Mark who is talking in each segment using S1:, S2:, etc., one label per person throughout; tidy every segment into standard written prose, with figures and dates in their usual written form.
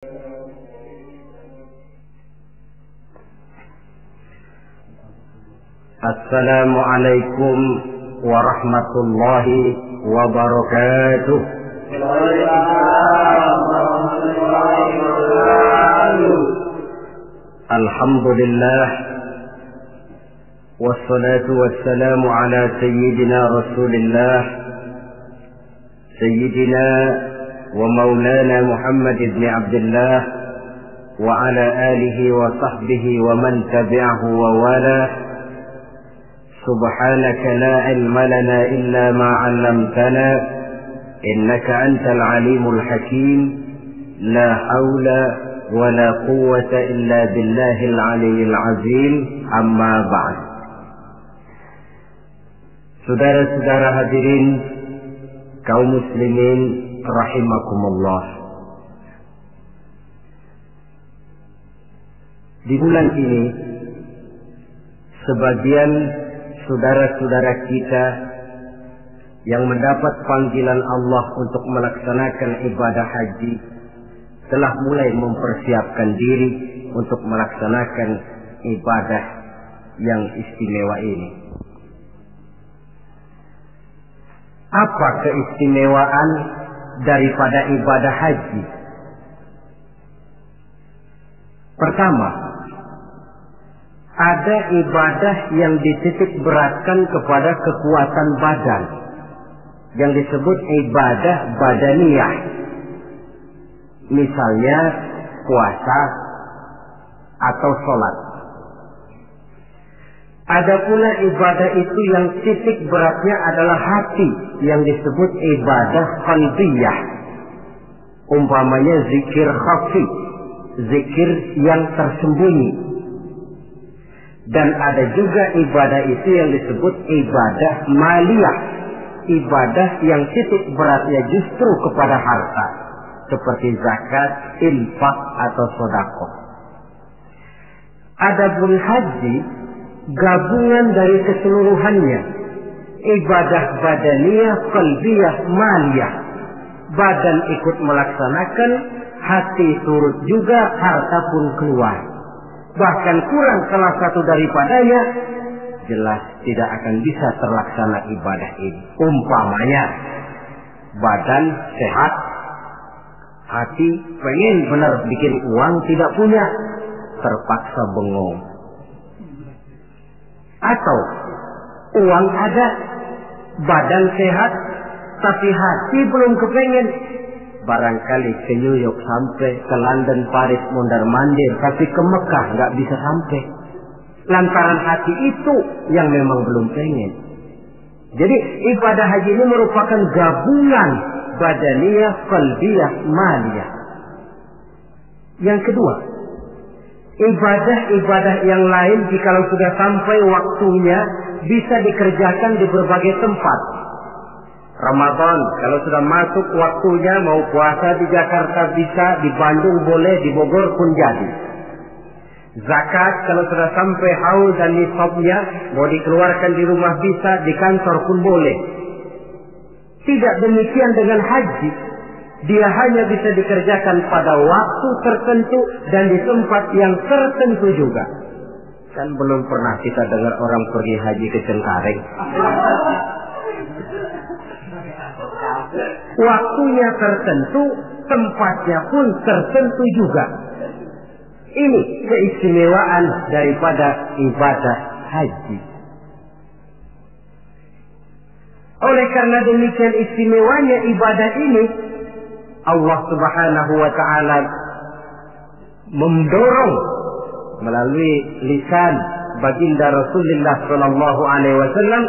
S1: Assalamualaikum warahmatullahi wabarakatuh. Alhamdulillah, wassalatu wassalamu ala sayyidina Rasulillah, sayyidina wa maulana Muhammad ibn Abdullah wa ala alihi wa sahbihi wa man tabi'ahu wa wala. سبحانك لا علم لنا إلا ما علمتنا إنك أنت العليم الحكيم لا حول ولا قوة إلا بالله العلي العظيم أما بعد. Saudara-saudara hadirin kaum muslimin rahimakumullah, di bulan ini sebagian saudara-saudara kita yang mendapat panggilan Allah untuk melaksanakan ibadah haji telah mulai mempersiapkan diri untuk melaksanakan ibadah yang istimewa ini. Apa keistimewaan daripada ibadah haji? Pertama, ada ibadah yang dititik beratkan kepada kekuatan badan, yang disebut ibadah badaniyah. Misalnya puasa atau sholat. Ada pula ibadah itu yang titik beratnya adalah hati, yang disebut ibadah qalbiyah. Umpamanya zikir khafi, zikir yang tersembunyi. Dan ada juga ibadah itu yang disebut ibadah maliyah, ibadah yang titik beratnya justru kepada harta, seperti zakat, infak atau sedekah. Adapun haji, gabungan dari keseluruhannya, ibadah badaniyah, qalbiyah, maliyah. Badan ikut melaksanakan, hati turut juga, harta pun keluar. Bahkan kurang salah satu daripadanya, jelas tidak akan bisa terlaksana ibadah ini. Umpamanya badan sehat, hati pengen benar bikin uang tidak punya, terpaksa bengong. Atau uang ada, badan sehat, tapi hati belum kepengen. Barangkali ke New York sampai, ke London, Paris, mondar-mandir, tapi ke Mekah nggak bisa sampai. Lantaran hati itu yang memang belum pengen. Jadi ibadah haji ini merupakan gabungan badaniyah, qalbiyah, maliyah. Yang kedua, ibadah-ibadah yang lain jikalau sudah sampai waktunya bisa dikerjakan di berbagai tempat. Ramadan, kalau sudah masuk waktunya, mau puasa di Jakarta bisa, di Bandung boleh, di Bogor pun jadi. Zakat, kalau sudah sampai haul dan nisabnya, mau dikeluarkan di rumah bisa, di kantor pun boleh. Tidak demikian dengan haji. Dia hanya bisa dikerjakan pada waktu tertentu dan di tempat yang tertentu juga. Kan belum pernah kita dengar orang pergi haji ke Cengkareng. Waktunya tertentu, tempatnya pun tertentu juga. Ini keistimewaan daripada ibadah haji. Oleh karena demikian istimewanya ibadah ini, Allah Subhanahu wa ta'ala mendorong melalui lisan baginda Rasulullah sallallahu alaihi wasallam,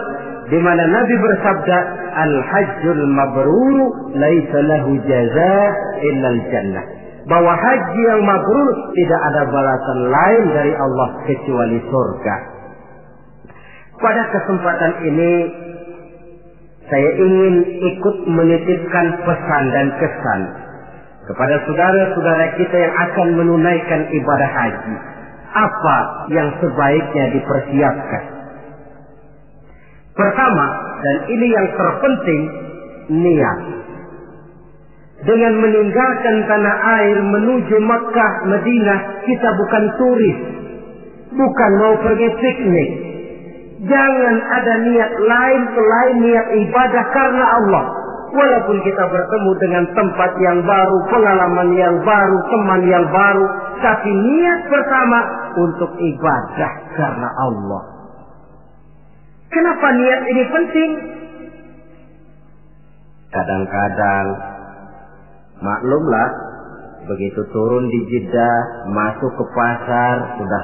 S1: di mana Nabi bersabda, al-hajjul mabrur laisa lahu jazaa illa al-jannah. Bahwa haji yang mabrur tidak ada balasan lain dari Allah kecuali surga. Pada kesempatan ini saya ingin ikut menitipkan pesan dan kesan kepada saudara-saudara kita yang akan menunaikan ibadah haji. Apa yang sebaiknya dipersiapkan? Pertama, dan ini yang terpenting, niat. Dengan meninggalkan tanah air menuju Makkah, Madinah, kita bukan turis, bukan mau pergi piknik. Jangan ada niat lain selain niat ibadah karena Allah. Walaupun kita bertemu dengan tempat yang baru, pengalaman yang baru, teman yang baru, tapi niat pertama untuk ibadah karena Allah. Kenapa niat ini penting? Kadang-kadang maklumlah, begitu turun di Jeddah, masuk ke pasar, sudah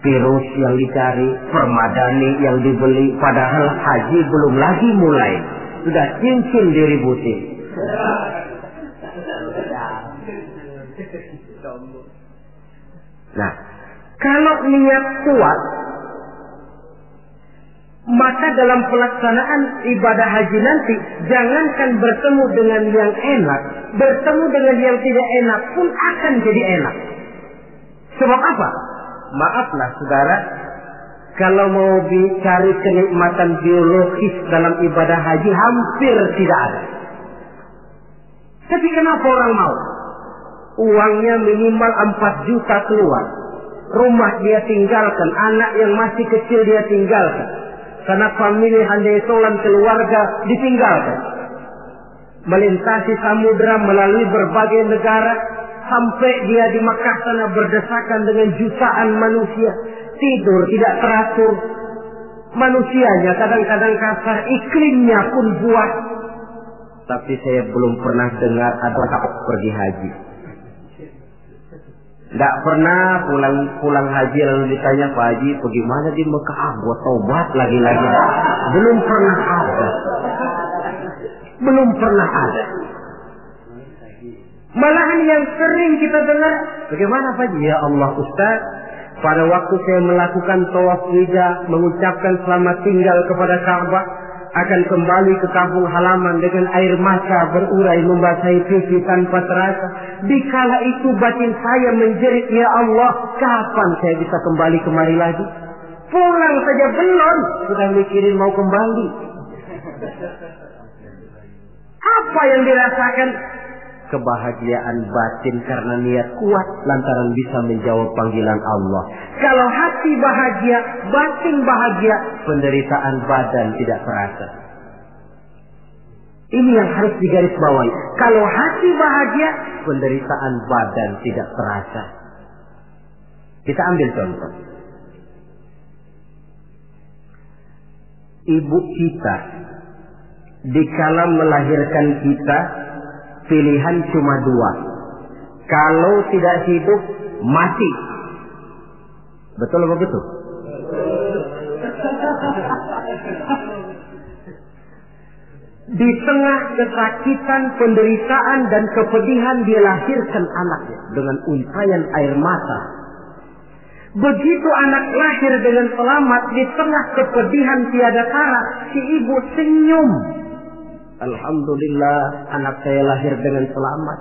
S1: virus yang dicari, permadani yang dibeli, padahal haji belum lagi mulai, sudah cincin diributin. Nah, kalau niat kuat, maka dalam pelaksanaan ibadah haji nanti, jangankan bertemu dengan yang enak, bertemu dengan yang tidak enak pun akan jadi enak. Sebab apa? Maaflah saudara, kalau mau dicari kenikmatan biologis dalam ibadah haji hampir tidak ada. Tapi kenapa orang mau? Uangnya minimal 4 juta keluar, rumah dia tinggalkan, anak yang masih kecil dia tinggalkan, karena famili handai solan keluarga ditinggalkan, melintasi samudra melalui berbagai negara, sampai dia di Makkah sana berdesakan dengan jutaan manusia, tidur tidak teratur, manusianya kadang-kadang kasar, iklimnya pun buah. Tapi saya belum pernah dengar ada orang pergi haji. Tidak pernah pulang haji lalu ditanya, Pak Haji bagaimana di Mekah? Gua tobat lagi-lagi. Belum pernah ada. Belum pernah ada. Malahan yang sering kita dengar, bagaimana Pak Haji? Ya Allah Ustaz, pada waktu saya melakukan tawaf wida, mengucapkan selamat tinggal kepada Ka'bah, akan kembali ke kampung halaman dengan air mata berurai membasahi pipi tanpa terasa. Dikala itu batin saya menjerit, ya Allah, kapan saya bisa kembali kemari lagi? Pulang saja belum, sudah mikirin mau kembali. Apa yang dirasakan? Kebahagiaan batin karena niat kuat lantaran bisa menjawab panggilan Allah. Kalau hati bahagia, batin bahagia, penderitaan badan tidak terasa. Ini yang harus digarisbawahi. Kalau hati bahagia, penderitaan badan tidak terasa. Kita ambil contoh. Ibu kita dikala melahirkan kita, pilihan cuma 2. Kalau tidak hidup, mati. Betul apa betul? Di tengah kesakitan, penderitaan dan kepedihan dia lahirkan anaknya dengan untayan air mata. Begitu anak lahir dengan selamat, di tengah kepedihan tiada tara, si ibu senyum. Alhamdulillah, anak saya lahir dengan selamat.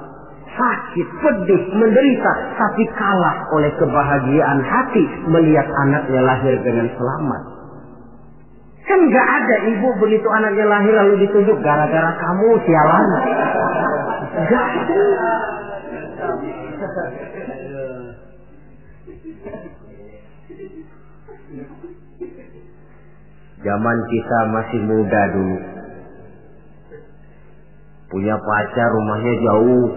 S1: Sakit, pedih, menderita, tapi kalah oleh kebahagiaan hati melihat anaknya lahir dengan selamat. Kan gak ada ibu begitu anaknya lahir lalu ditunjuk, gara-gara kamu sialan. Gak ada. Zaman kita masih muda dulu, punya pacar rumahnya jauh,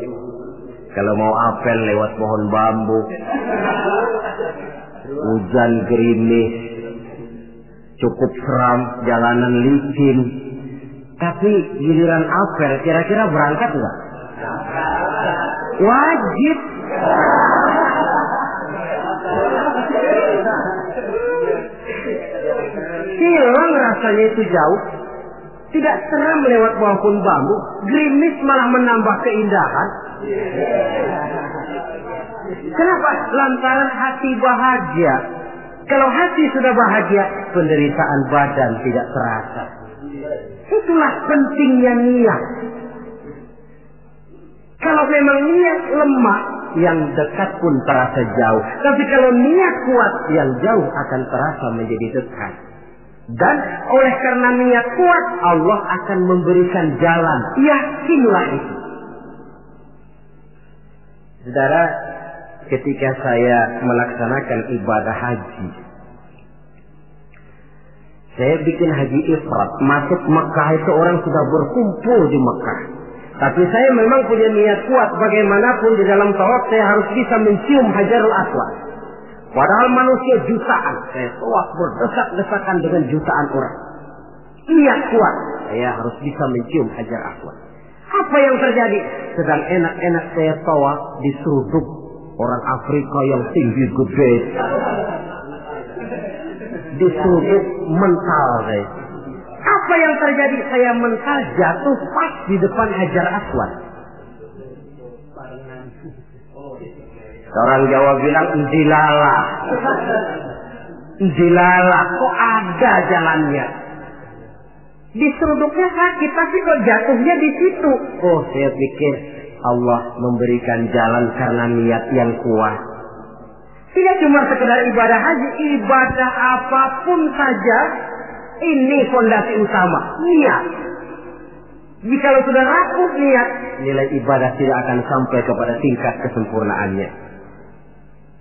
S1: kalau mau apel lewat pohon bambu, hujan gerimis, cukup seram, jalanan licin. Tapi giliran apel kira-kira berangkat enggak? Wajib. Hilang rasanya itu jauh. Tidak seram lewat pohon bambu, gerimis malah menambah keindahan. Kenapa? Lantaran hati bahagia. Kalau hati sudah bahagia, penderitaan badan tidak terasa. Itulah pentingnya niat. Kalau memang niat lemah, yang dekat pun terasa jauh. Tapi kalau niat kuat, yang jauh akan terasa menjadi dekat. Dan oleh karena niat kuat, Allah akan memberikan jalan. Yakinlah itu. Saudara, ketika saya melaksanakan ibadah haji, saya bikin haji ifrat. Masuk Mekah itu orang sudah berkumpul di Mekah. Tapi saya memang punya niat kuat. Bagaimanapun di dalam tawaf saya harus bisa mencium Hajarul Aswad. Padahal manusia jutaan. Saya tawaf berdesak-desakan dengan jutaan orang. Niat kuat. Saya harus bisa mencium Hajar Aswad. Apa yang terjadi? Sedang enak-enak saya tawaf, diseruduk orang Afrika yang tinggi gede. Diseruduk mental saya. Apa yang terjadi? Saya mental jatuh pas di depan Hajar Aswad. Orang Jawa bilang njilala. Njilala, kok ada jalannya? Diseruduknya sakit, tapi kok jatuhnya di situ? Oh, saya pikir Allah memberikan jalan karena niat yang kuat. Tidak cuma sekedar ibadah haji, ibadah apapun saja, ini fondasi utama, niat. Jika sudah rapuh niat, nilai ibadah tidak akan sampai kepada tingkat kesempurnaannya.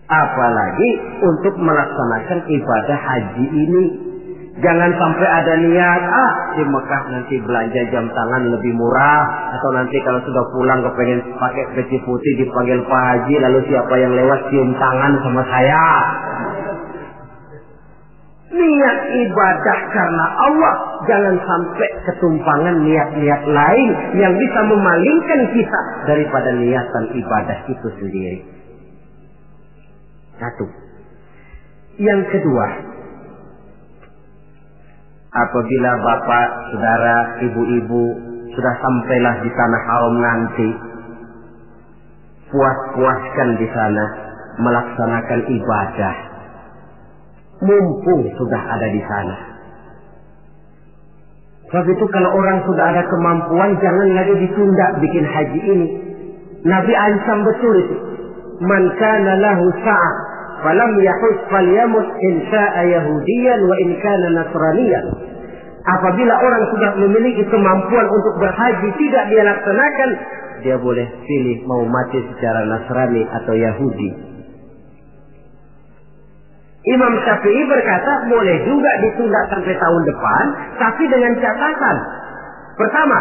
S1: Apalagi untuk melaksanakan ibadah haji ini. Jangan sampai ada niat, di Mekah nanti belanja jam tangan lebih murah. Atau nanti kalau sudah pulang kepengen pakai peci putih dipanggil Pak Haji. Lalu siapa yang lewat cium tangan sama saya. Niat ibadah karena Allah. Jangan sampai ketumpangan niat-niat lain yang bisa memalingkan kita daripada niatan ibadah itu sendiri. Satu. Yang kedua, apabila bapak, saudara, ibu-ibu sudah sampailah di tanah haram nanti, puas-puaskan di sana melaksanakan ibadah. Mumpung sudah ada di sana. Sebab itu kalau orang sudah ada kemampuan, jangan lagi ditunda bikin haji ini. Nabi ancam betul itu. Man kana lahu sa'ah falam yahus falyamut in sha'a yahudiyan wa in kana nasraniyan. Apabila orang sudah memiliki kemampuan untuk berhaji tidak dia laksanakan, dia boleh pilih mau mati secara Nasrani atau Yahudi. Imam Syafi'i berkata boleh juga ditunda sampai tahun depan, tapi dengan catatan. Pertama,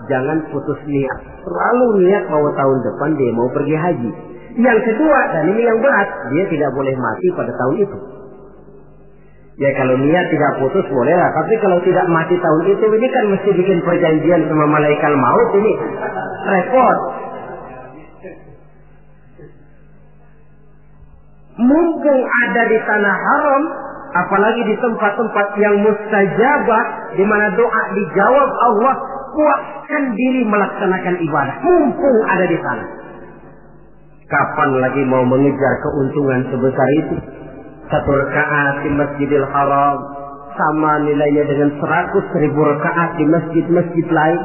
S1: jangan putus niat. Selalu niat bahwa tahun depan dia mau pergi haji. Yang kedua, dan ini yang berat, dia tidak boleh mati pada tahun itu. Ya kalau niat tidak putus bolehlah, tapi kalau tidak mati tahun itu, ini kan mesti bikin perjanjian sama malaikat maut, ini repot. Mumpung ada di tanah haram, apalagi di tempat-tempat yang mustajabah, di mana doa dijawab Allah, kuatkan diri melaksanakan ibadah. Mumpung ada di sana. Kapan lagi mau mengejar keuntungan sebesar itu? 1 rakaat di Masjidil Haram sama nilainya dengan 100.000 rakaat di masjid-masjid lain.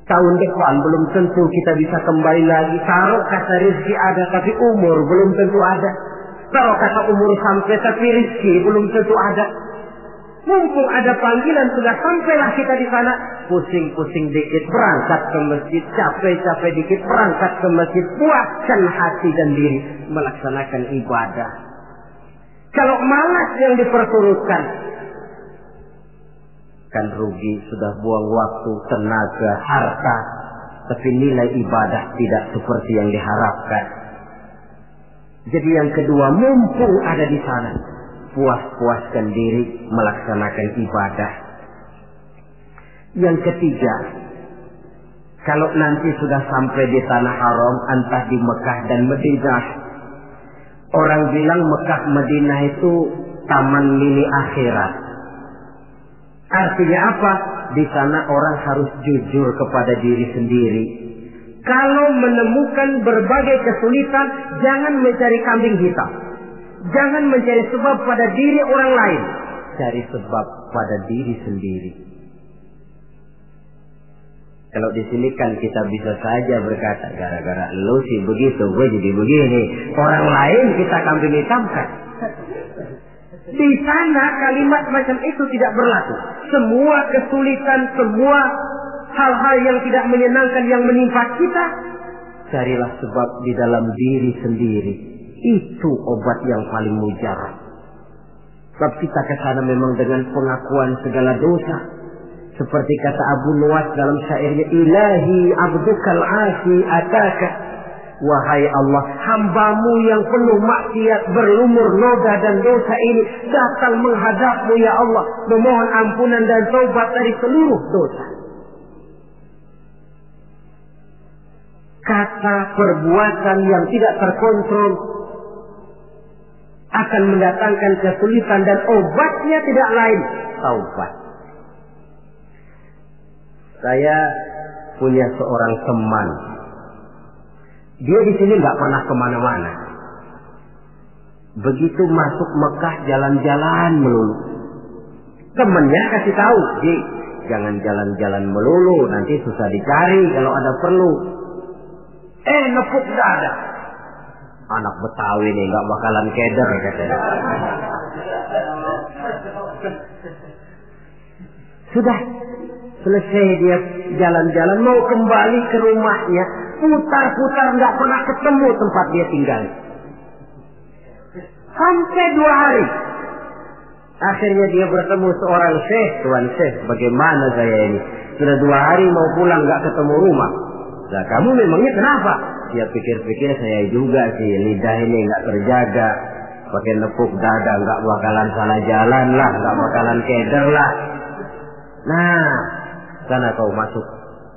S1: Tahun depan belum tentu kita bisa kembali lagi. Taruh kata rezeki ada tapi umur belum tentu ada. Taruh kata umur sampai tapi rezeki belum tentu ada. Mumpung ada panggilan sudah sampailah kita di sana. Pusing-pusing dikit berangkat ke masjid, capek-capek dikit berangkat ke masjid. Puaskan hati dan diri melaksanakan ibadah. Kalau malas yang diperturutkan, kan rugi, sudah buang waktu, tenaga, harta, tapi nilai ibadah tidak seperti yang diharapkan. Jadi yang kedua, mumpung ada di sana, puas-puaskan diri melaksanakan ibadah. Yang ketiga, kalau nanti sudah sampai di tanah haram, entah di Mekah dan Madinah, orang bilang Mekah Madinah itu taman mini akhirat. Artinya apa? Di sana orang harus jujur kepada diri sendiri. Kalau menemukan berbagai kesulitan, jangan mencari kambing hitam. Jangan mencari sebab pada diri orang lain. Cari sebab pada diri sendiri. Kalau di sini kan kita bisa saja berkata, gara-gara lu sih begitu, gue jadi begini. Orang lain kita kambing hitamkan. Di sana kalimat macam itu tidak berlaku. Semua kesulitan, semua hal-hal yang tidak menyenangkan yang menimpa kita, carilah sebab di dalam diri sendiri. Itu obat yang paling mujarab. Sebab kita ke sana memang dengan pengakuan segala dosa. Seperti kata Abu Nuwas dalam syairnya, Ilahi abdukal asi ataka. Wahai Allah, hambamu yang penuh maksiat, berlumur noda dan dosa ini datang menghadapmu ya Allah, memohon ampunan dan taubat dari seluruh dosa. Kata perbuatan yang tidak terkontrol akan mendatangkan kesulitan dan obatnya tidak lain taubat. Saya punya seorang teman. Dia di sini nggak pernah kemana-mana. Begitu masuk Mekah jalan-jalan melulu. Temennya kasih tahu, Ji, jangan jalan-jalan melulu, nanti susah dicari kalau ada perlu. Nepuk dada. Anak Betawi nih nggak bakalan keder katanya. Sudah selesai dia jalan-jalan mau kembali ke rumahnya, putar-putar nggak pernah ketemu tempat dia tinggal. Sampai 2 hari. Akhirnya dia bertemu seorang syekh. Tuan syekh, bagaimana saya ini? Sudah 2 hari mau pulang nggak ketemu rumah. Nah, kamu memangnya kenapa? Dia pikir-pikir, saya juga sih, lidah ini nggak terjaga. Pakai nepuk dada nggak bakalan salah jalan lah, nggak bakalan keder lah. Nah, sana kau masuk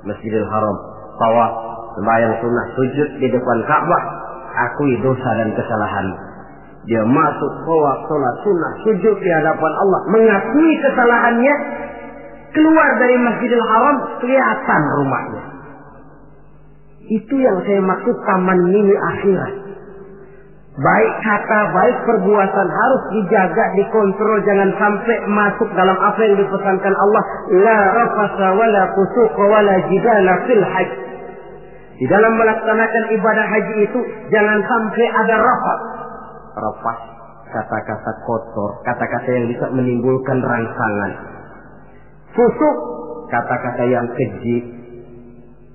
S1: Masjidil Haram, tawaf, sembahyang sunnah, sujud di depan Ka'bah, akui dosa dan kesalahan. Dia masuk tawaf, sholat sunnah, sujud di hadapan Allah, mengakui kesalahannya, keluar dari Masjidil Haram, kelihatan rumahnya. Itu yang saya maksud taman mini akhirat. Baik kata, baik perbuatan harus dijaga, dikontrol, jangan sampai masuk dalam apa yang dipesankan Allah. La rafasa wala fusuqa wala jidala fil hajj. Di dalam melaksanakan ibadah haji itu jangan sampai ada rafas. Rafas, kata-kata kotor, kata-kata yang bisa menimbulkan rangsangan. Fusuk, kata-kata yang keji,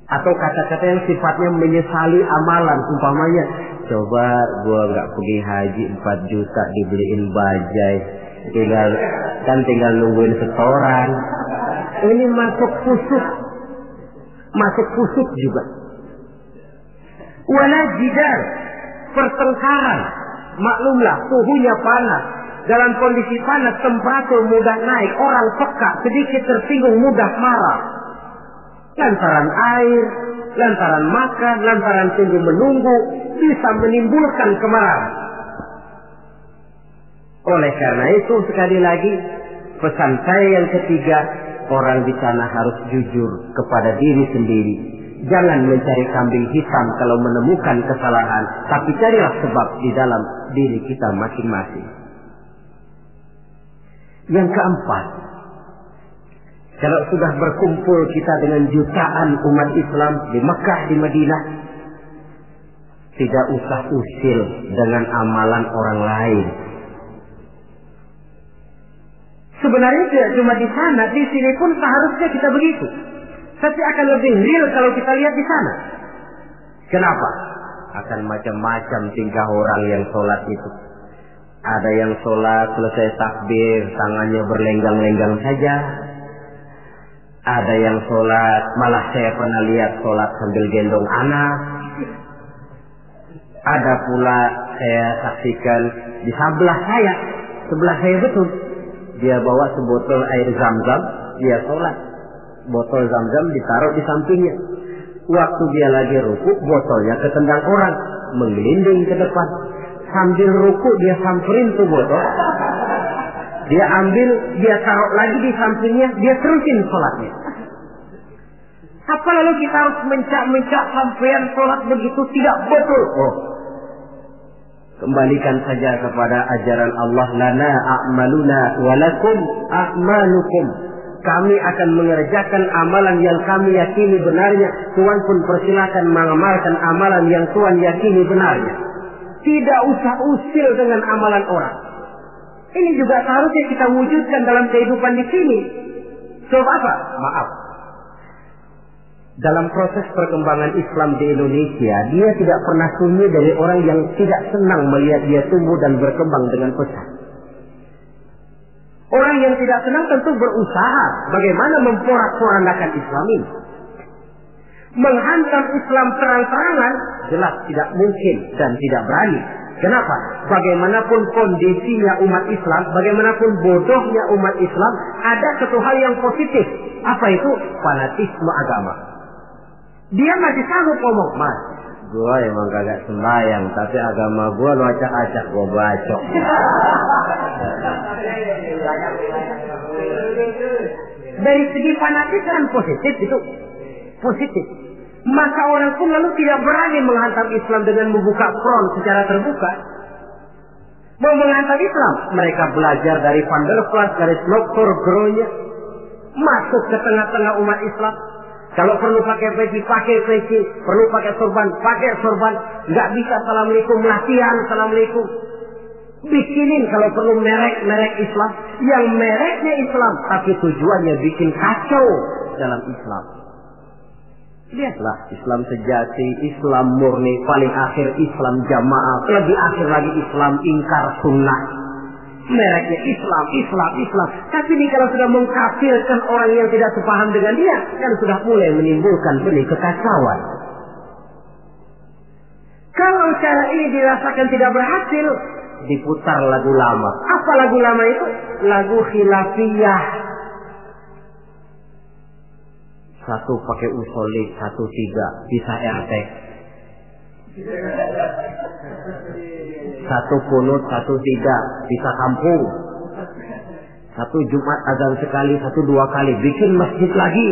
S1: atau kata-kata yang sifatnya menyesali amalan. Umpamanya, coba gua nggak pergi haji 4 juta dibeliin bajai, tinggal nungguin setoran. Ini masuk fusuk juga. Wala jidal, pertengkaran. Maklumlah suhunya panas. Dalam kondisi panas temperatur mudah naik, orang peka, sedikit tersinggung mudah marah. Lantaran air, lantaran makan, lantaran tunggu menunggu, bisa menimbulkan kemarahan. Oleh karena itu, sekali lagi, pesan saya yang ketiga, orang di sana harus jujur kepada diri sendiri. Jangan mencari kambing hitam kalau menemukan kesalahan, tapi carilah sebab di dalam diri kita masing-masing. Yang keempat, kalau sudah berkumpul kita dengan jutaan umat Islam di Mekah, di Madinah, tidak usah usil dengan amalan orang lain. Sebenarnya tidak cuma di sana, di sini pun seharusnya kita begitu. Tapi akan lebih real kalau kita lihat di sana. Kenapa? Akan macam-macam tingkah orang yang sholat itu. Ada yang sholat selesai takbir, tangannya berlenggang-lenggang saja. Ada yang sholat, malah saya pernah lihat sholat sambil gendong anak. Ada pula saya saksikan di sebelah saya betul. Dia bawa sebotol air zam-zam, dia sholat. Botol zam-zam ditaruh di sampingnya. Waktu dia lagi ruku, botolnya ketendang orang, menggelinding ke depan. Sambil ruku dia samperin tuh botol. Dia ambil, dia taruh lagi di sampingnya, dia terusin sholatnya. Apa lalu kita harus mencak-mencak sampean sholat begitu? Tidak betul. Kembalikan saja kepada ajaran Allah. Lana a'maluna walakum a'malukum. Kami akan mengerjakan amalan yang kami yakini benarnya. Tuhan pun persilakan mengamalkan amalan yang Tuhan yakini benarnya. Tidak usah usil dengan amalan orang. Ini juga seharusnya kita wujudkan dalam kehidupan di sini. Sebab apa? Maaf. dalam proses perkembangan Islam di Indonesia, dia tidak pernah sunyi dari orang yang tidak senang melihat dia tumbuh dan berkembang dengan pesat. Orang yang tidak senang tentu berusaha bagaimana memporak-porandakan Islam ini. Menghantam Islam terang-terangan jelas tidak mungkin dan tidak berani. Kenapa? Bagaimanapun kondisinya umat Islam, bagaimanapun bodohnya umat Islam, ada satu hal yang positif. Apa itu? Fanatisme agama. Dia masih sanggup ngomong, Mas, gua emang kagak sembahyang, tapi agama gua lu acak-acak, gua bacok. Dari segi fanatisme positif itu positif. Maka orang pun lalu tidak berani menghantam Islam dengan membuka front secara terbuka. Mau menghantam Islam, mereka belajar dari Van der Plas, dari Dr. Gronya, masuk ke tengah-tengah umat Islam. Kalau perlu pakai peci, pakai peci. Perlu pakai sorban, pakai sorban. Nggak bisa assalamualaikum, latihan assalamualaikum. Bikinin kalau perlu merek Islam. Yang mereknya Islam, tapi tujuannya bikin kacau dalam Islam. Lihatlah Islam sejati, Islam murni, paling akhir Islam jamaah, lebih akhir lagi Islam ingkar sunnah. Mereknya Islam. Tapi ini kalau sudah mengkafirkan orang yang tidak sepaham dengan dia, kan sudah mulai menimbulkan benih kekacauan. Kalau cara ini dirasakan tidak berhasil, diputar lagu lama. Apa lagu lama itu? Lagu khilafiyah. Satu pakai usolik, 1-3 bisa RT. Satu kunut, 1-3 bisa kampung. Satu Jumat azan sekali, 1-2 kali bikin masjid lagi.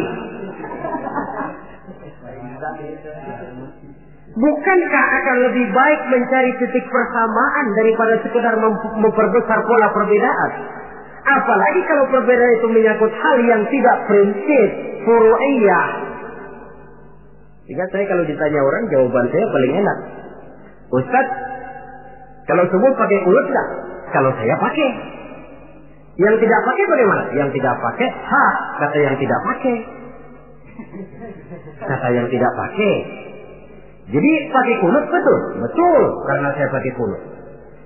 S1: Bukankah akan lebih baik mencari titik persamaan daripada sekedar memperbesar pola perbedaan? Apalagi kalau perbedaan itu menyangkut hal yang tidak prinsip, furu'iyah. Sehingga saya kalau ditanya orang, jawaban saya paling enak. Ustaz, kalau semua pakai kunut enggak? Kalau saya pakai. Yang tidak pakai bagaimana? Yang tidak pakai, kata yang tidak pakai. Kata yang tidak pakai. Jadi pakai kunut betul? Betul, karena saya pakai kunut.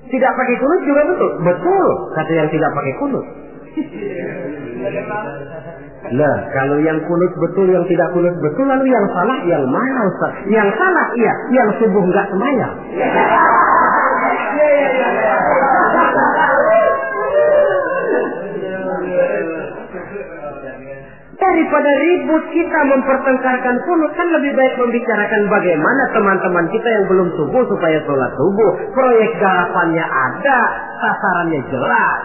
S1: Tidak pakai kunut juga betul? Betul, kata yang tidak pakai kunut. Lah, kalau yang kunut betul, yang tidak kunut betul, lalu yang salah yang mana Ustaz? Yang salah iya, yang subuh enggak semayang. Daripada ribut kita mempertengkarkan kunut, kan lebih baik membicarakan bagaimana teman-teman kita yang belum subuh supaya sholat subuh. Proyek garapannya ada, sasarannya jelas.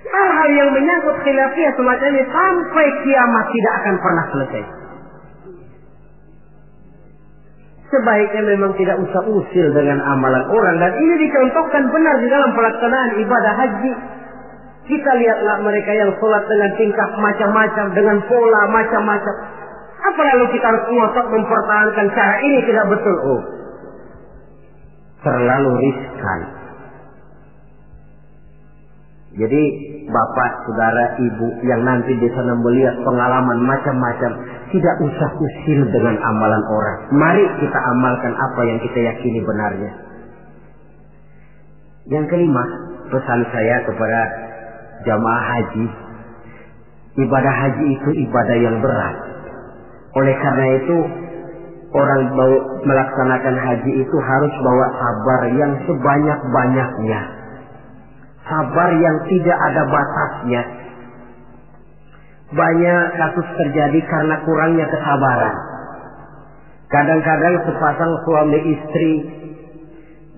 S1: Hal-hal yang menyangkut khilafiyah semacam ini sampai kiamat tidak akan pernah selesai. Sebaiknya memang tidak usah usil dengan amalan orang, dan ini dicontohkan benar di dalam pelaksanaan ibadah haji. Kita lihatlah mereka yang sholat dengan tingkah macam-macam, dengan pola macam-macam. Apa lalu kita harus ngotot mempertahankan cara ini tidak betul? Oh, terlalu riskan. Jadi bapak, saudara, ibu yang nanti di sana melihat pengalaman macam-macam, tidak usah usil dengan amalan orang. Mari kita amalkan apa yang kita yakini benarnya. Yang kelima, pesan saya kepada jamaah haji, ibadah haji itu ibadah yang berat. Oleh karena itu, orang melaksanakan haji itu harus bawa sabar yang sebanyak-banyaknya. Sabar yang tidak ada batasnya. Banyak kasus terjadi karena kurangnya kesabaran. Kadang-kadang sepasang suami istri,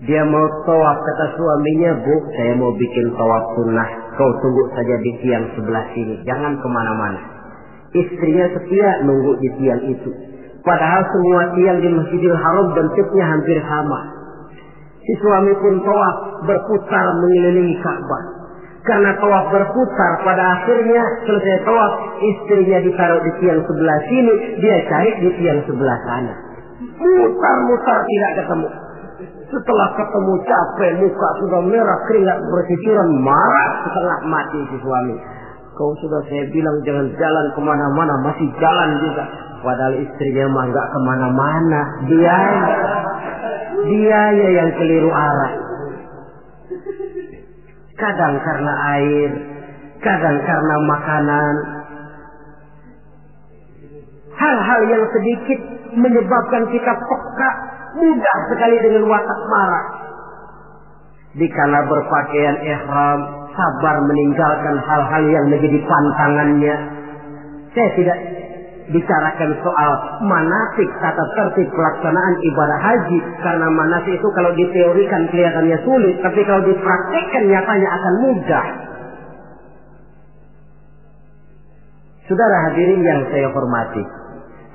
S1: dia mau tawaf, kata suaminya, Bu, saya mau bikin tawaf sunnah. Kau tunggu saja di tiang sebelah sini, jangan kemana-mana. Istrinya setia nunggu di tiang itu. Padahal semua tiang di Masjidil Haram bentuknya hampir sama. Si suami pun tawaf berputar mengelilingi Ka'bah. Karena tawaf berputar, pada akhirnya selesai tawaf, istrinya ditaruh di tiang sebelah sini, dia cari di tiang sebelah sana. Mutar-mutar tidak ketemu. Setelah ketemu capek, muka sudah merah, keringat bercucuran, marah setengah mati si suami. Kau sudah saya bilang jangan jalan kemana-mana, masih jalan juga. Padahal istrinya mah nggak kemana-mana. Dia yang keliru arah. Kadang karena air, kadang karena makanan. Hal-hal yang sedikit menyebabkan kita peka, mudah sekali dengan watak marah. Dikala berpakaian ihram, sabar meninggalkan hal-hal yang menjadi pantangannya. Saya tidak bicarakan soal manasik, tata tertib pelaksanaan ibadah haji, karena manasik itu kalau diteorikan kelihatannya sulit, tapi kalau dipraktekkan nyatanya akan mudah. Saudara hadirin yang saya hormati,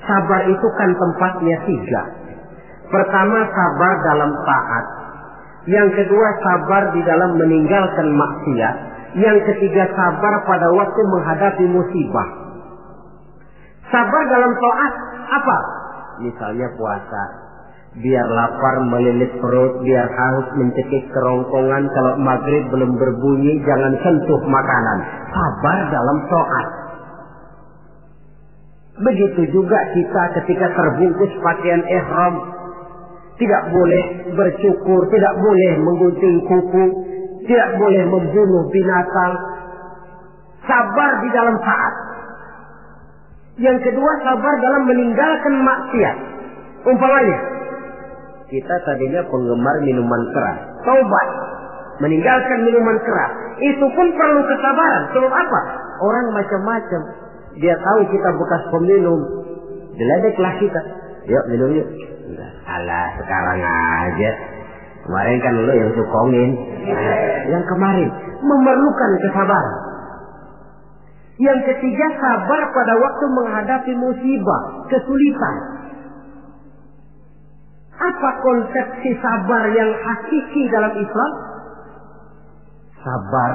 S1: sabar itu kan tempatnya 3. Pertama, sabar dalam taat. Yang kedua, sabar di dalam meninggalkan maksiat. Yang ketiga, sabar pada waktu menghadapi musibah. Sabar dalam taat apa? Misalnya puasa. Biar lapar melilit perut, biar haus mencekik kerongkongan, kalau maghrib belum berbunyi jangan sentuh makanan. Sabar dalam taat. Begitu juga kita ketika terbungkus pakaian ihram. Tidak boleh bercukur, tidak boleh menggunting kuku, tidak boleh membunuh binatang. Sabar di dalam taat. Yang kedua, sabar dalam meninggalkan maksiat. Umpamanya, kita tadinya penggemar minuman keras, taubat, meninggalkan minuman keras. Itu pun perlu kesabaran. Sebab apa? Orang macam-macam. Dia tahu kita bekas peminum, diledeklah kita. Yuk minum yuk. Alah, sekarang aja. Kemarin kan lo yang sukongin. Yang kemarin memerlukan kesabaran. Yang ketiga, sabar pada waktu menghadapi musibah, kesulitan. Apa konsepsi sabar yang hakiki dalam Islam? Sabar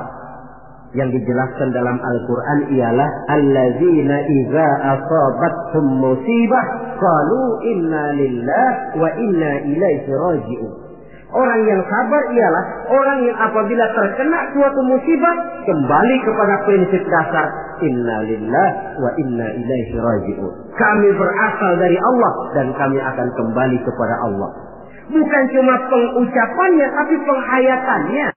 S1: yang dijelaskan dalam Al-Quran ialah allazina idza asabathum musibah qalu inna lillahi wa inna ilaihi raji'un. Orang yang sabar ialah orang yang apabila terkena suatu musibah kembali kepada prinsip dasar inna lillahi wa inna ilaihi raji'un. Kami berasal dari Allah dan kami akan kembali kepada Allah. Bukan cuma pengucapannya tapi penghayatannya.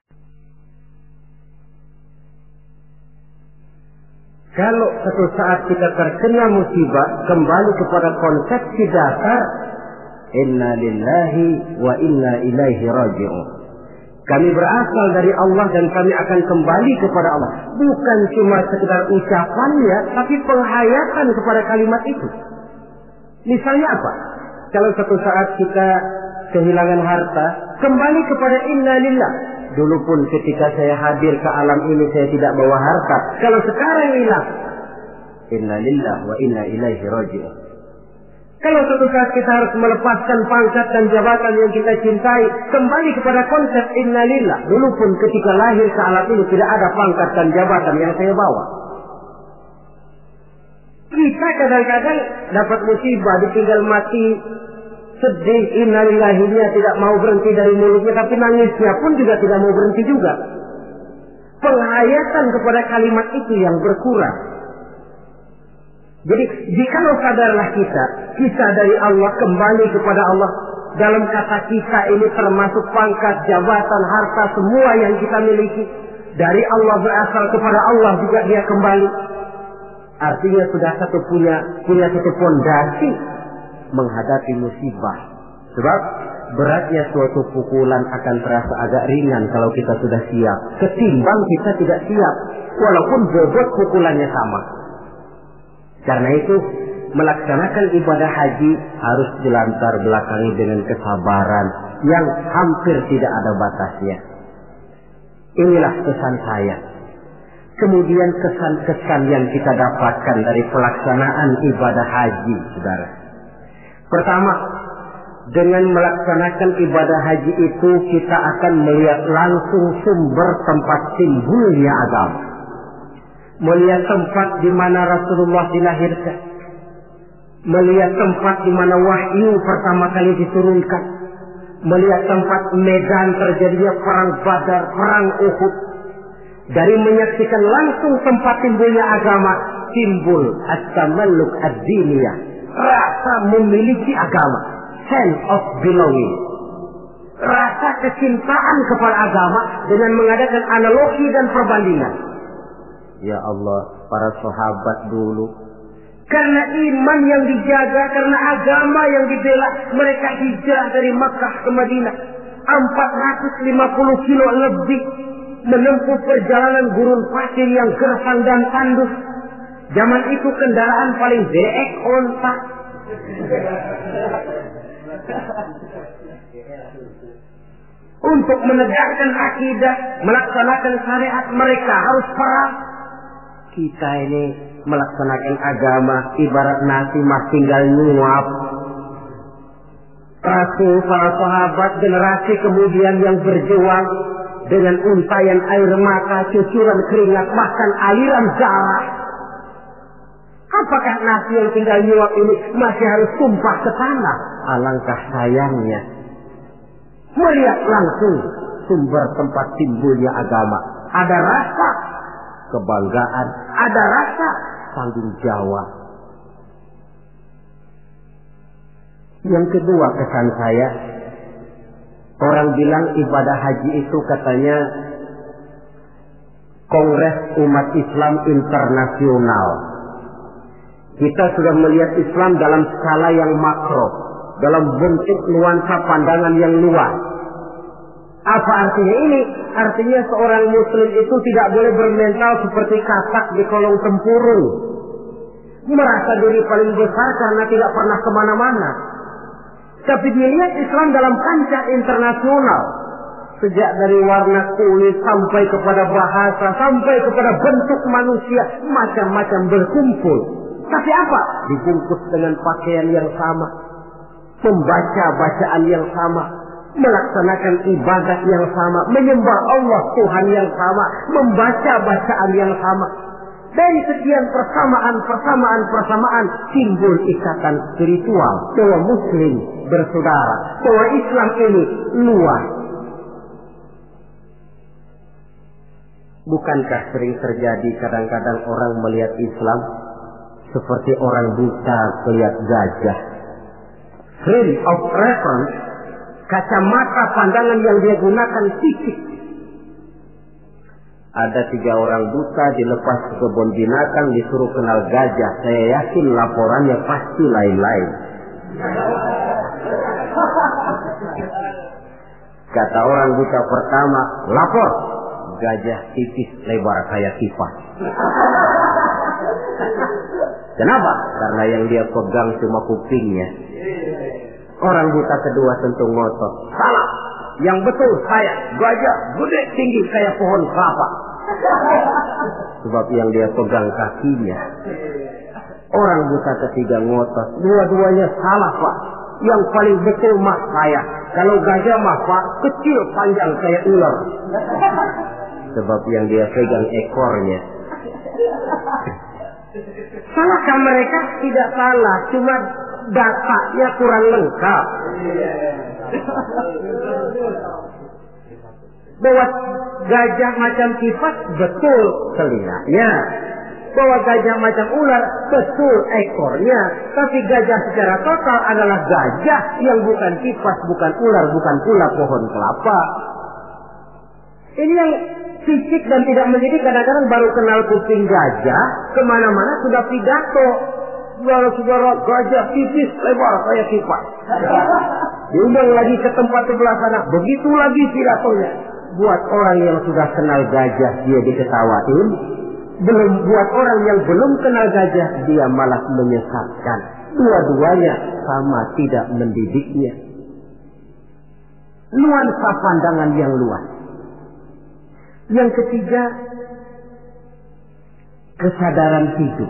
S1: Kalau suatu saat kita terkena musibah, kembali kepada konsepsi dasar inna lillahi wa inna ilaihi raji'un. Kami berasal dari Allah dan kami akan kembali kepada Allah. Bukan cuma sekedar ucapannya, tapi penghayatan kepada kalimat itu. Misalnya apa? Kalau suatu saat kita kehilangan harta, kembali kepada inna lillah. Dulu pun ketika saya hadir ke alam ini saya tidak bawa harta. Kalau sekarang hilang, inna lillah wa inna ilaihi raji'un. Kalau suatu saat kita harus melepaskan pangkat dan jabatan yang kita cintai, kembali kepada konsep inna lillah. Dulu pun ketika lahir ke alam ini tidak ada pangkat dan jabatan yang saya bawa. Kita kadang-kadang dapat musibah, ditinggal mati, sedih, innalillahinya tidak mau berhenti dari mulutnya, tapi nangisnya pun juga tidak mau berhenti juga. Penghayatan kepada kalimat itu yang berkurang. Jadi jikalau sadarlah kita dari Allah kembali kepada Allah. Dalam kata kita ini termasuk pangkat, jabatan, harta, semua yang kita miliki. Dari Allah berasal kepada Allah juga dia kembali. Artinya sudah punya satu fondasi menghadapi musibah. Sebab beratnya suatu pukulan akan terasa agak ringan kalau kita sudah siap, ketimbang kita tidak siap walaupun bobot pukulannya sama. Karena itu melaksanakan ibadah haji harus dilantar belakangi dengan kesabaran yang hampir tidak ada batasnya. Inilah pesan saya. Kemudian kesan-kesan yang kita dapatkan dari pelaksanaan ibadah haji, saudara. Pertama, dengan melaksanakan ibadah haji itu kita akan melihat langsung sumber tempat timbulnya agama. Melihat tempat di mana Rasulullah dilahirkan. Melihat tempat di mana wahyu pertama kali diturunkan. Melihat tempat medan terjadinya perang Badar, perang Uhud. dari menyaksikan langsung tempat timbulnya agama, timbul at-tamalluk ad-diniyah, rasa memiliki agama, sense of belonging, rasa kecintaan kepada agama dengan mengadakan analogi dan perbandingan. Ya Allah, para sahabat dulu, karena iman yang dijaga, karena agama yang dibela, mereka hijrah dari Makkah ke Madinah 450 kilo lebih, menempuh perjalanan gurun pasir yang gersang dan tandus. Zaman itu kendaraan paling jelek onta. Untuk menegakkan akidah, melaksanakan syariat, mereka harus perang. Kita ini melaksanakan agama ibarat nasi mas tinggal nyuap. Rasul, para sahabat, generasi kemudian yang berjuang dengan untayan air mata, cucuran keringat, bahkan aliran darah. Apakah nasi yang tinggal nyuap ini masih harus tumpah ke tanah? Alangkah sayangnya melihat langsung sumber tempat timbulnya agama. Ada rasa kebanggaan, ada rasa tanggung jawab. Yang kedua kesan saya, orang bilang ibadah haji itu katanya Kongres Umat Islam Internasional. Kita sudah melihat Islam dalam skala yang makro, dalam bentuk nuansa pandangan yang luas. Apa artinya ini? Artinya seorang muslim itu tidak boleh bermental seperti katak di kolong tempurung, merasa diri paling besar karena tidak pernah kemana-mana. Tapi dilihat Islam dalam kancah internasional, sejak dari warna kulit sampai kepada bahasa, sampai kepada bentuk manusia, macam-macam berkumpul. Tapi apa? Dibungkus dengan pakaian yang sama, membaca bacaan yang sama, melaksanakan ibadah yang sama, menyembah Allah Tuhan yang sama, membaca bacaan yang sama. Dari sekian persamaan timbul ikatan spiritual bahwa muslim bersaudara, bahwa Islam ini luas. Bukankah sering terjadi kadang-kadang orang melihat Islam seperti orang buta melihat gajah? Frame of reference, kacamata pandangan yang dia gunakan titik. Ada 3 orang buta dilepas ke kebun binatang, disuruh kenal gajah. Saya yakin laporannya pasti lain-lain. Kata orang buta pertama, lapor. Gajah tipis lebar kayak kipas. Kenapa? Karena yang dia pegang cuma kupingnya. Orang buta kedua tentu ngotot. Salah. Yang betul saya, gajah gede tinggi kayak pohon kelapa. Sebab yang dia pegang kakinya. Orang buta ketiga ngotot. Dua-duanya salah, Pak. Yang paling betul mah saya. Kalau gajah mah Pak, kecil panjang kayak ular. Sebab yang dia pegang ekornya. Salahkah mereka? Tidak salah, cuma datanya kurang lengkap. Bahwa gajah macam kipas, betul telinganya. Bahwa gajah macam ular, betul ekornya. Tapi gajah secara total adalah gajah yang bukan kipas, bukan ular, bukan pula pohon kelapa. Ini yang fisik dan tidak mendidik, kadang-kadang baru kenal kuping gajah, kemana-mana sudah pidato. Saudara-saudara, gajah tipis lebar kayak kipas. Diundang lagi ke tempat sebelah sana, begitu lagi pidatonya. Buat orang yang sudah kenal gajah, dia diketawain. Belum buat orang yang belum kenal gajah, dia malah menyesatkan. Dua-duanya sama tidak mendidiknya. Nuansa pandangan yang luas. Yang ketiga, kesadaran hidup.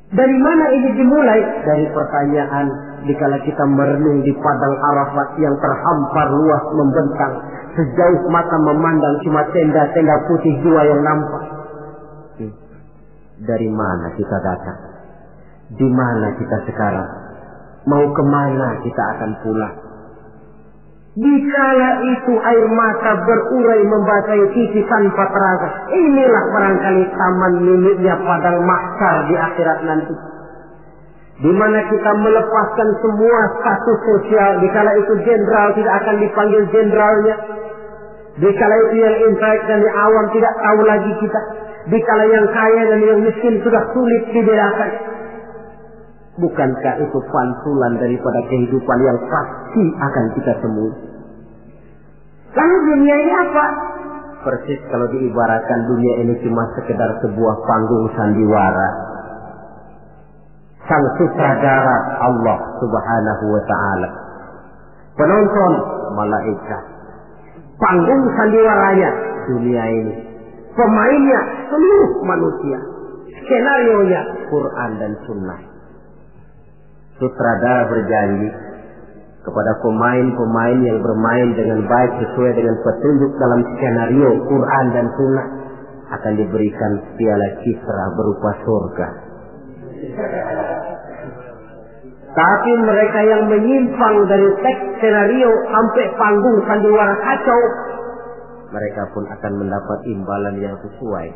S1: Dari mana ini dimulai? Dari pertanyaan dikala kita merenung di padang Arafat yang terhampar luas membentang, sejauh mata memandang cuma tenda-tenda putih 2 yang nampak. Dari mana kita datang? Di mana kita sekarang? Mau kemana kita akan pulang? Dikala itu air mata berurai membasahi pipi tanpa terasa. Inilah barangkali taman miliknya padang mahsyar di akhirat nanti. Di mana kita melepaskan semua status sosial. Dikala itu jenderal tidak akan dipanggil jenderalnya. Dikala itu yang intelek dan yang awam tidak tahu lagi kita. Dikala yang kaya dan yang miskin sudah sulit dibedakan. Bukankah itu pantulan daripada kehidupan yang pasti akan kita temui? Lalu dunia ini apa? Persis kalau diibaratkan dunia ini cuma sekedar sebuah panggung sandiwara. Sang sutradara Allah Subhanahu wa ta'ala. Penonton malaikat. Panggung sandiwaranya dunia ini. Pemainnya seluruh manusia. Skenarionya Quran dan Sunnah. Sutradara berjanji kepada pemain-pemain yang bermain dengan baik sesuai dengan petunjuk dalam skenario Quran dan Sunnah akan diberikan piala Kisra berupa surga. Tapi mereka yang menyimpang dari teks skenario sampai panggung sandiwara kacau, mereka pun akan mendapat imbalan yang sesuai.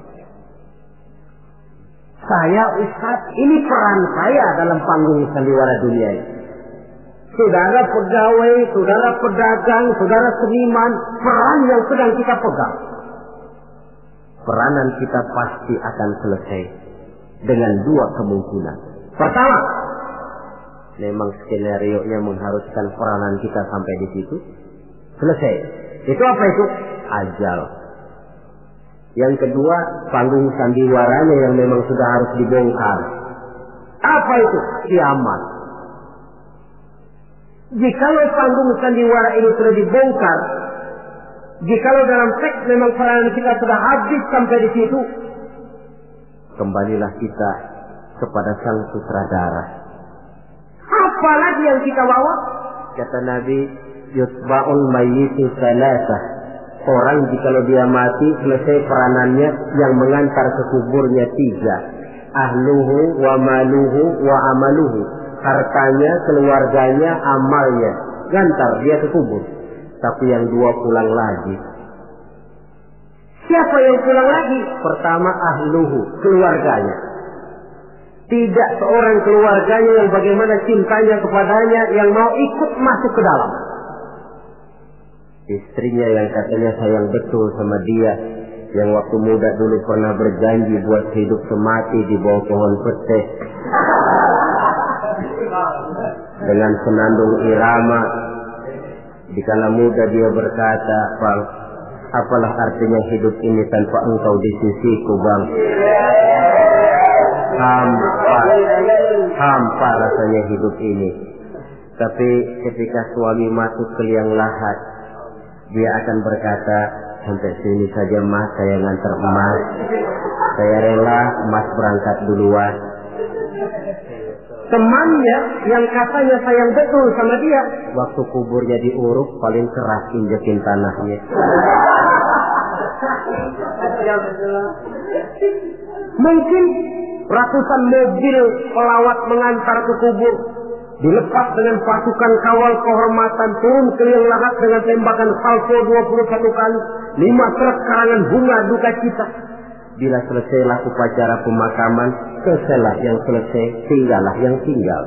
S1: Saya Ustaz, ini peran saya dalam panggung sandiwara dunia ini. Saudara pegawai, saudara pedagang, saudara seniman, peran yang sedang kita pegang. Peranan kita pasti akan selesai dengan dua kemungkinan. Pertama, memang skenario-nya mengharuskan peranan kita sampai di situ. Selesai. Itu apa itu? Ajal. Yang kedua, panggung sandiwaranya yang memang sudah harus dibongkar. Apa itu? Kiamat. Jikalau panggung sandiwara ini sudah dibongkar, jikalau dalam teks memang peranan kita sudah habis sampai di situ, kembalilah kita kepada sang sutradara. Apa lagi yang kita bawa? Kata Nabi, yutba'ul mayyitu salasah. Orang jikalau dia mati, selesai peranannya, yang mengantar ke kuburnya tiga. Ahluhu wa maluhu wa amaluhu. Hartanya, keluarganya, amalnya. Gantar dia ke kubur. Tapi yang dua pulang lagi. Siapa yang pulang lagi? Pertama ahluhu, keluarganya. Tidak seorang keluarganya yang bagaimana cintanya kepadanya yang mau ikut masuk ke dalam. Istrinya yang katanya sayang betul sama dia, yang waktu muda dulu pernah berjanji buat hidup semati di bawah pohon pete dengan senandung irama. Dikala muda dia berkata, Bang, apalah artinya hidup ini tanpa engkau di sisiku, Bang? Hampa rasanya hidup ini. Tapi ketika suami masuk ke liang lahat, dia akan berkata, sampai sini saja Mas, saya ngantar emas. Saya rela Mas berangkat duluan. Temannya yang katanya sayang betul sama dia, waktu kuburnya diuruk paling keras injekin tanahnya. Mungkin ratusan mobil pelawat mengantar ke kubur, dilepas dengan pasukan kawal kehormatan, turun ke liang lahat dengan tembakan salvo 21 kali, 5 truk karangan bunga duka cita. Bila selesailah upacara pemakaman, selesailah yang selesai, tinggallah yang tinggal.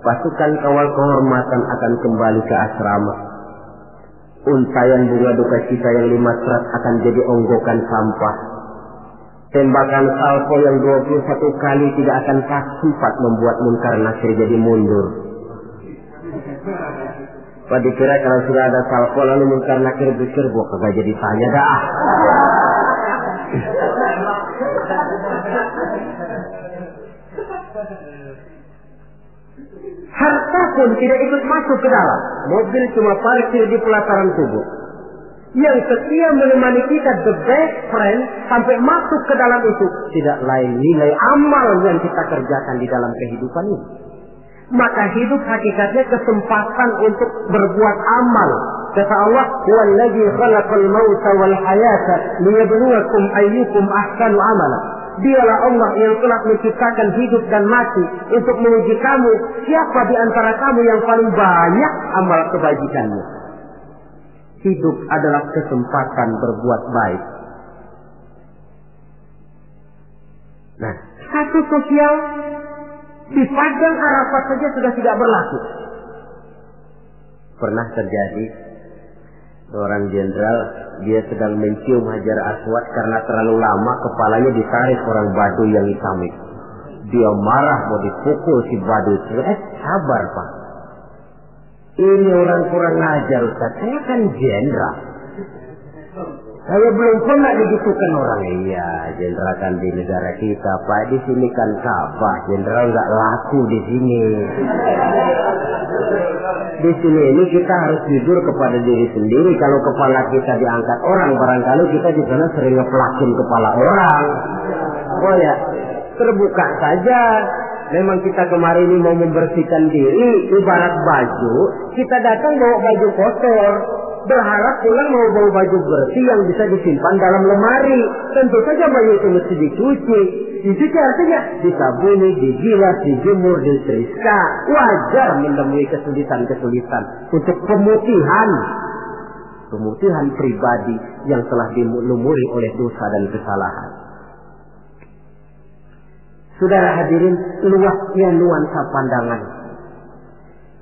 S1: Pasukan kawal kehormatan akan kembali ke asrama. Untayan bunga duka cita yang 5 truk akan jadi onggokan sampah. Tembakan salvo yang 21 kali tidak akan sempat membuat Munkar Nakir jadi mundur. Pak dikira kalau sudah ada salvo lalu Munkar Nakir pikir gua kagak jadi tanya dah. Harta pun tidak ikut masuk ke dalam. Mobil cuma parkir di pelataran kubur. Yang setia menemani kita, the best friend, sampai masuk ke dalam itu tidak lain nilai amal yang kita kerjakan di dalam kehidupan ini. Maka hidup hakikatnya kesempatan untuk berbuat amal. Kata Allah, "Wallazi khalaqal mauta wal hayata liyabluwakum ayyukum ahsanu amala." Dialah Allah yang telah menciptakan hidup dan mati untuk menguji kamu. Siapa di antara kamu yang paling banyak amal kebajikannya? Hidup adalah kesempatan berbuat baik. Nah, status sosial di padang Arafat saja sudah tidak berlaku. Pernah terjadi seorang jenderal, dia sedang mencium Hajar Aswad karena terlalu lama kepalanya ditarik orang Baduy yang hitam itu. Dia marah mau dipukul si Baduy. Sabar Pak, ini orang kurang ajar Ustaz, saya kan jenderal, saya belum pernah digitukan orang. Iya, jenderal kan di negara kita Pak, di sini kan Ka'bah, jenderal nggak laku di sini. Di sini ini kita harus jujur kepada diri sendiri. Kalau kepala kita diangkat orang, barangkali kita di sana sering ngeplakin kepala orang. Oh ya, terbuka saja. Memang kita kemarin ini mau membersihkan diri, ibarat baju. Kita datang bawa baju kotor, berharap pulang mau bawa baju bersih yang bisa disimpan dalam lemari. Tentu saja baju itu mesti dicuci. Dicuci artinya disabuni, digilas, dijemur, diteriska. Wajar menemui kesulitan-kesulitan untuk pemutihan pribadi yang telah dilumuri oleh dosa dan kesalahan. Saudara hadirin, luasnya nuansa pandangan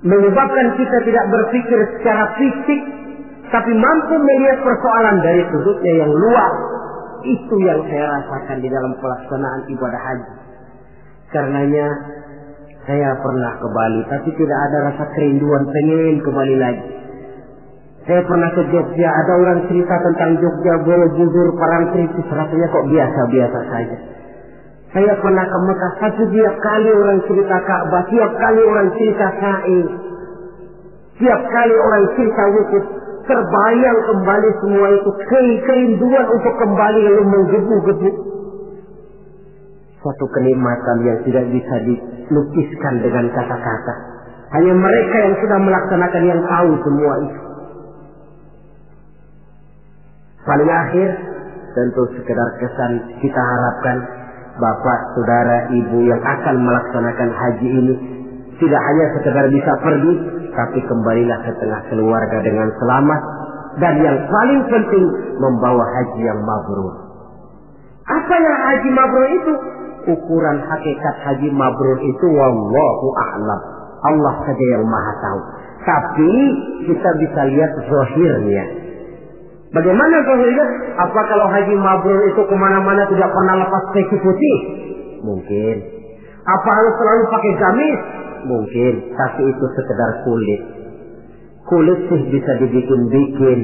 S1: menyebabkan kita tidak berpikir secara fisik, tapi mampu melihat persoalan dari sudutnya yang luas. Itu yang saya rasakan di dalam pelaksanaan ibadah haji. Karenanya saya pernah ke Bali, tapi tidak ada rasa kerinduan pengen ke Bali lagi. Saya pernah ke Jogja, ada orang cerita tentang Jogja, Borobudur, Parangtritis, rasanya kok biasa-biasa saja. Saya pernah ke Mekah, tapi tiap kali orang cerita Ka'bah, tiap kali orang cerita Sa'i, tiap kali orang cerita wukuf, terbayang kembali semua itu, kerinduan untuk kembali lalu menggebu-gebu. Suatu kenikmatan yang tidak bisa dilukiskan dengan kata-kata. Hanya mereka yang sudah melaksanakan yang tahu semua itu. Paling akhir, tentu sekedar kesan kita harapkan Bapak, Saudara, Ibu yang akan melaksanakan haji ini tidak hanya sekedar bisa pergi, tapi kembalilah ke tengah keluarga dengan selamat. Dan yang paling penting, membawa haji yang mabrur. Apa yang haji mabrur itu? Ukuran hakikat haji mabrur itu wallahu a'lam, Allah saja yang maha tahu. Tapi kita bisa lihat zahirnya. Bagaimana zahirnya? Apa kalau haji mabrur itu kemana-mana tidak pernah lepas peci putih? Mungkin. Apa harus selalu pakai gamis? Mungkin. Tapi itu sekedar kulit. Kulit sih bisa dibikin-bikin.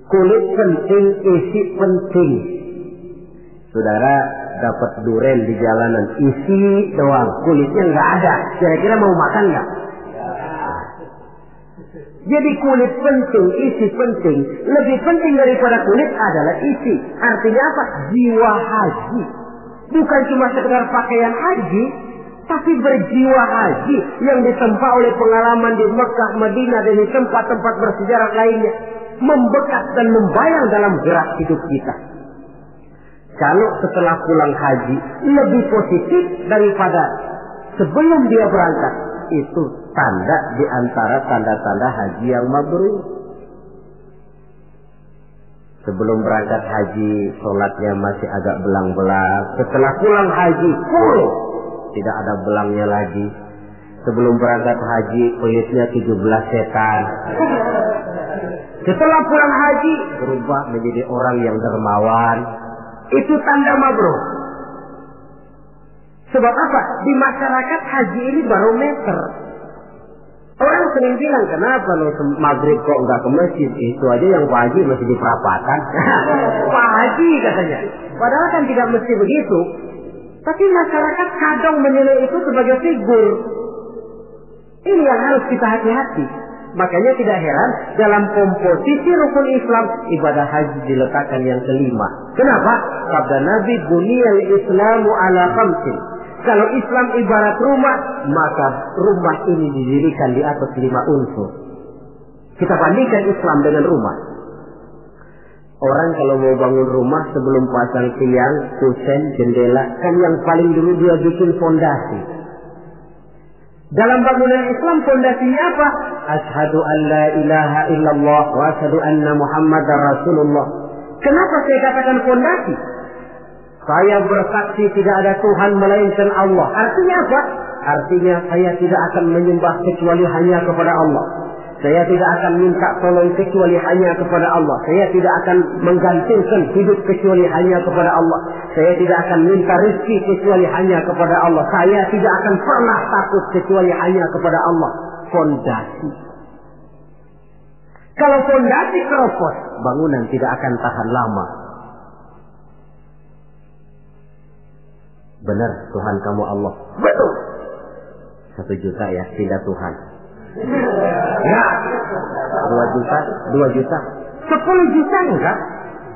S1: Kulit penting, isi penting. Saudara dapat duren di jalanan, isi doang, kulitnya nggak ada. Kira-kira mau makan nggak? Jadi kulit penting, isi penting. Lebih penting daripada kulit adalah isi. Artinya apa? Jiwa haji. Bukan cuma sekedar pakaian haji, tapi berjiwa haji yang ditempa oleh pengalaman di Mekah, Madinah, dan di tempat-tempat bersejarah lainnya. Membekas dan membayang dalam gerak hidup kita. Kalau setelah pulang haji lebih positif daripada sebelum dia berangkat, itu tanda di antara tanda-tanda haji yang mabrur. Sebelum berangkat haji, sholatnya masih agak belang-belang. Setelah pulang haji, full, tidak ada belangnya lagi. Sebelum berangkat haji, kulitnya 17 setan. Setelah pulang haji, berubah menjadi orang yang dermawan. Itu tanda mabrur. Sebab apa? Di masyarakat haji ini barometer. Orang sering bilang, kenapa lo maghrib kok nggak ke masjid? Itu aja yang Pak Haji masih di perapatan. Pak Haji katanya. Padahal kan tidak mesti begitu. Tapi masyarakat kadang menilai itu sebagai figur. Ini yang harus kita hati-hati. Makanya tidak heran dalam komposisi rukun Islam, ibadah haji diletakkan yang kelima. Kenapa? Sabda Nabi, buniyal Islamu ala khamsin. Kalau Islam ibarat rumah, maka rumah ini didirikan di atas 5 unsur. Kita bandingkan Islam dengan rumah. Orang kalau mau bangun rumah sebelum pasang tiang, kusen, jendela, kan yang paling dulu dia bikin fondasi. Dalam bangunan Islam fondasinya apa? Asyhadu an la ilaha illallah wa asyhadu anna Muhammadar Rasulullah. Kenapa saya katakan fondasi? Saya bersaksi tidak ada Tuhan melainkan Allah. Artinya apa? Artinya saya tidak akan menyembah kecuali hanya kepada Allah. Saya tidak akan minta tolong kecuali hanya kepada Allah. Saya tidak akan menggantungkan hidup kecuali hanya kepada Allah. Saya tidak akan minta rezeki kecuali hanya kepada Allah. Saya tidak akan pernah takut kecuali hanya kepada Allah. Fondasi. Kalau fondasi keropos, bangunan tidak akan tahan lama. Benar Tuhan kamu Allah. Betul. 1 juta ya, tidak Tuhan. Ya, 2 juta, 2 juta, 10 juta enggak.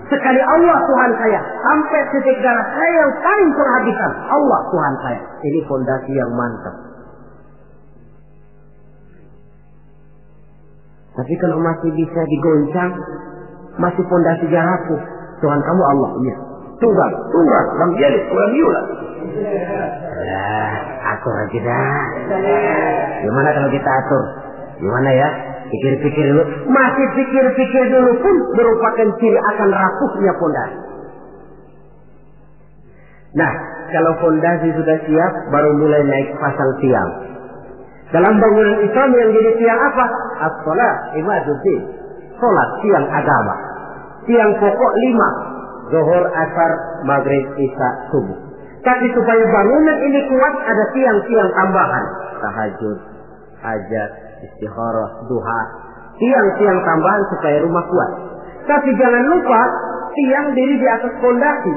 S1: Sekali Allah Tuhan saya, sampai titik darah saya yang paling penghabisan, Allah Tuhan saya. Ini fondasi yang mantap. Tapi kalau masih bisa digoncang, masih fondasinya rapuh, Tuhan kamu Allah, iya. Tunggal, Bang Jelis, Bang Yula. Ya, atur aja dah. Gimana kalau kita atur? Gimana ya? Pikir-pikir dulu. Masih pikir-pikir dulu pun merupakan ciri akan rapuhnya fondasi. Nah, kalau fondasi sudah siap, baru mulai naik pasang tiang. Dalam bangunan Islam yang jadi tiang apa? As-salat, imaduddin. Salat, tiang agama. Tiang pokok 5. Zuhur, asar, maghrib, isya, subuh. Tapi supaya bangunan ini kuat ada tiang-tiang tambahan. Tahajud, hajat, istikharah, duha. Tiang-tiang tambahan supaya rumah kuat. Tapi jangan lupa tiang diri di atas fondasi.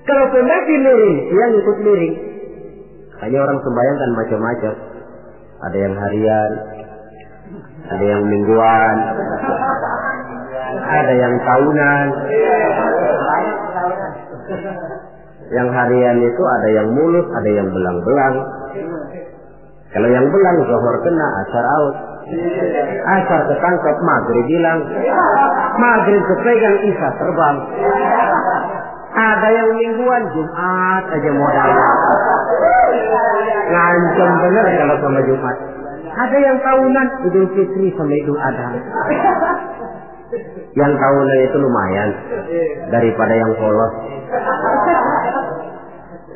S1: Kalau fondasi miring, tiang ikut miring. Hanya orang sembahyang kan macam-macam. Ada yang harian, ada yang mingguan, ada yang tahunan. Yang harian itu ada yang mulus, ada yang belang-belang. Kalau yang belang zuhur kena, asar out. Asar ketangkap, maghrib hilang. Maghrib kepegang, isya terbang. Ada yang mingguan, Jumat aja modal. Ngancem bener kalau sama Jumat. Ada yang tahunan, Idul Fitri sama Idul Adha. Yang tahunan itu lumayan daripada yang polos.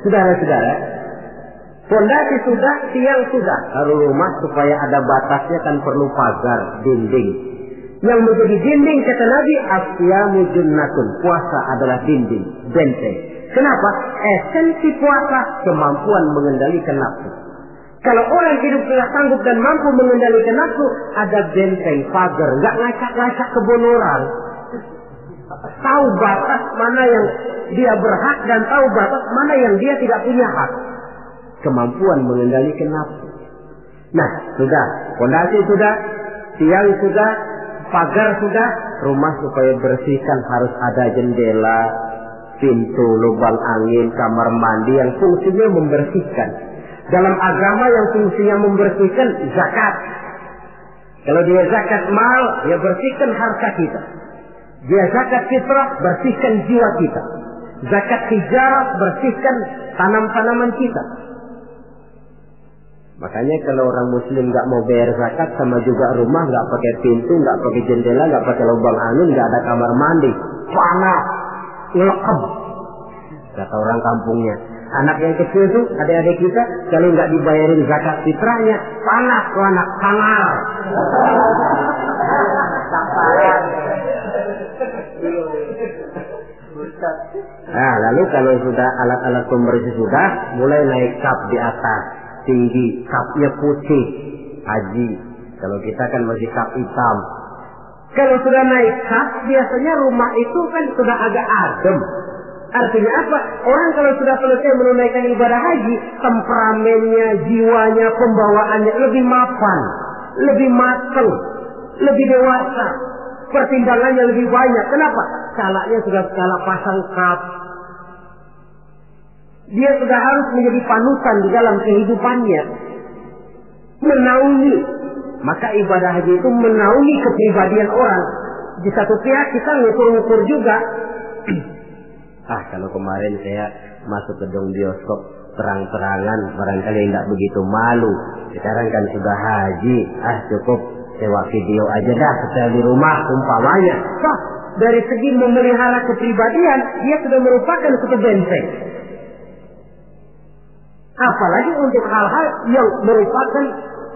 S1: Saudara-saudara, fondasi sudah, tiang sudah. Kalau rumah supaya ada batasnya kan perlu pagar, dinding. Yang menjadi dinding kata Nabi, asyamu junnatun. Puasa adalah dinding, benteng. Kenapa? Esensi puasa kemampuan mengendalikan nafsu. Kalau orang hidup tidak sanggup dan mampu mengendalikan nafsu, ada benteng, pagar, nggak ngacak-ngacak kebun orang. Tahu batas mana yang dia berhak dan tahu batas mana yang dia tidak punya hak. Kemampuan mengendalikan nafsu. Nah, sudah, fondasi sudah, tiang sudah, pagar sudah, rumah supaya bersihkan harus ada jendela, pintu, lubang angin, kamar mandi yang fungsinya membersihkan. Dalam agama yang fungsinya membersihkan zakat. Kalau dia zakat mal, dia bersihkan harta kita. Dia zakat fitrah, bersihkan jiwa kita. Zakat hijarah, bersihkan tanam-tanaman kita. Makanya kalau orang muslim nggak mau bayar zakat, sama juga rumah nggak pakai pintu, nggak pakai jendela, nggak pakai lubang angin, nggak ada kamar mandi, panas, lekep. Kata orang kampungnya. Anak yang kecil tuh, adik-adik kita, kalau nggak dibayarin zakat fitrahnya, panas tuh anak, sangar. Nah, lalu kalau sudah alat-alat pembersih sudah, mulai naik kap di atas, tinggi, kapnya putih, haji. Kalau kita kan masih kap hitam. Kalau sudah naik kap, biasanya rumah itu kan sudah agak adem. Artinya apa? Orang kalau sudah selesai menunaikan ibadah haji, temperamennya, jiwanya, pembawaannya lebih mapan, lebih matang, lebih dewasa, pertimbangannya lebih banyak. Kenapa? Skalanya sudah skala pasang kap. Dia sudah harus menjadi panutan di dalam kehidupannya, menaungi. Maka ibadah haji itu menaungi kepribadian orang. di satu pihak kita ngukur-ngukur juga. Kalau kemarin saya masuk gedung bioskop terang-terangan, barangkali tidak begitu malu. Sekarang kan sudah haji, cukup sewa video aja dah, setel di rumah umpamanya. Dari segi memelihara kepribadian, dia sudah merupakan satu benteng. Apalagi untuk hal-hal yang merupakan